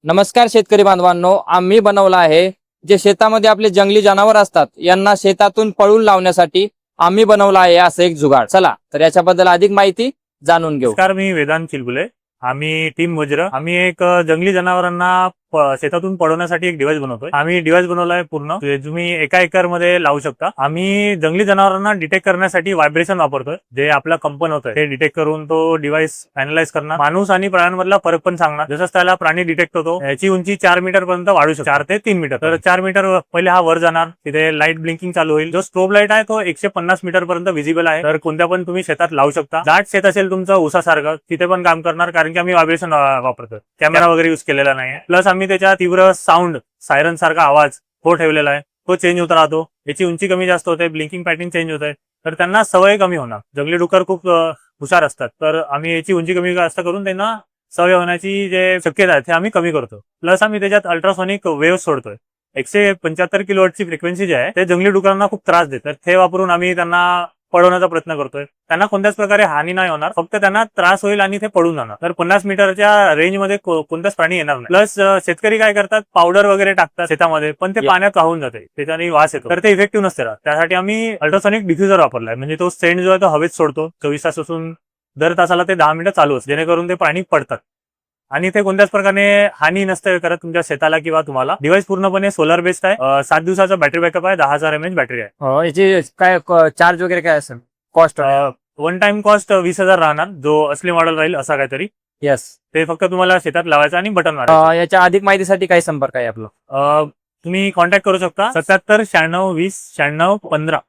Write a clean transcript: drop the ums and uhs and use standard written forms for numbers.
नमस्कार शेतकरी बांधवांनो, आम्ही बनवला आहे जे शेतामध्ये आपले जंगली जनावर असतात यांना शेतातून पळून लावण्यासाठी आम्ही बनवला आहे असं एक जुगाड. चला तर याच्याबद्दल अधिक माहिती जाणून घेऊ. नमस्कार, मी वेदांत चिलगुले. आम्ही टीम वज्र. आम्ही एक जंगली जनावरांना शेतातून पळवण्यासाठी एक डिव्हाइस बनवतोय. आम्ही डिव्हाइस बनवलाय पूर्ण, तुम्ही एका एकर मध्ये लावू शकता. आम्ही जंगली जनावरांना डिटेक्ट करण्यासाठी व्हायब्रेशन वापरतोय, जे आपला कंपन होतोय ते डिटेक्ट करून तो डिव्हाइस अॅनालाइज करणार, माणूस आणि प्राण्यांमधला फरक पण सांगणार. जसं त्याला प्राणी डिटेक्ट होतो, याची उंची 4 मीटर पर्यंत वाढू शकते, 4 ते 3 मीटर. तर 4 मीटर पहिले हा वर जाणार, तिथे लाईट ब्लिंकिंग चालू होईल. जो स्ट्रोब लाईट आहे तो 150 मीटर पर्यंत विजिबल आहे. तर कोणत्या पण तुम्ही शेतात लावू शकता. दाट शेत असेल तुमचं ऊसासारखं, तिथे पण काम करणार, कारण की आम्ही व्हायब्रेशन वापरतोय. कॅमेरा वगैरे युज केलेला नाही. प्लस आम्ही त्याच्या तीव्र साऊंड, सायरन सारखा आवाज तो ठेवलेला आहे, तो चेंज होत राहतो. याची उंची कमी जास्त होते, ब्लिंकिंग पॅटर्न चेंज होत आहे, तर त्यांना सवय कमी होणार. जंगली डुक्कर खूप हुशार असतात, तर आम्ही याची उंची कमी जास्त करून त्यांना सवय होण्याची जे शक्यता आहे ते आम्ही कमी करतो. प्लस आम्ही त्याच्यात अल्ट्रासॉनिक वेव्ह सोडतोय. 175 किलोहर्ट्जची फ्रिक्वेन्सी जी आहे ते जंगली डुकरांना खूप त्रास देतात. ते वापरून आम्ही त्यांना पळवण्याचा प्रयत्न करतोय. त्यांना कोणत्याच प्रकारे हानी नाही होणार, फक्त त्यांना त्रास होईल आणि ते पळून जाणार. तर 50 मीटरच्या रेंजमध्ये कोणताच प्राणी येणार नाही. प्लस शेतकरी काय करतात, पावडर वगैरे टाकतात शेतामध्ये, पण ते पाण्यात वाहून जाते, त्याच्याने वास येतो, तर ते इफेक्टिव्ह नसते. त्यासाठी आम्ही अल्ट्रासॉनिक डिफ्युजर वापरलाय. म्हणजे तो सेंट जो आहे तो हवेत सोडतो 24 तास असून दर तासाला ते 10 मिनिटं चालू असते, जेणेकरून ते प्राणी पडतात आणि ते कोणत्याच प्रकारे हानी नसते करत तुमच्या शेताला किंवा तुम्हाला. डिव्हाइस पूर्णपणे सोलर बेस्ड आहे. 7 दिवसाचा बॅटरी बॅकअप आहे. 10,000 mAh बॅटरी आहे. याची काय चार्ज वगैरे काय असेल, कॉस्ट? वन टाइम कॉस्ट 20,000 राहणार, जो असली मॉडेल राहील असा काहीतरी. यस. ते फक्त तुम्हाला शेतात लावायचं आणि बटन मारायचं. याच्या अधिक माहितीसाठी काय संपर्क आहे आपला? तुम्ही कॉन्टॅक्ट करू शकता 77 96 20 96 15.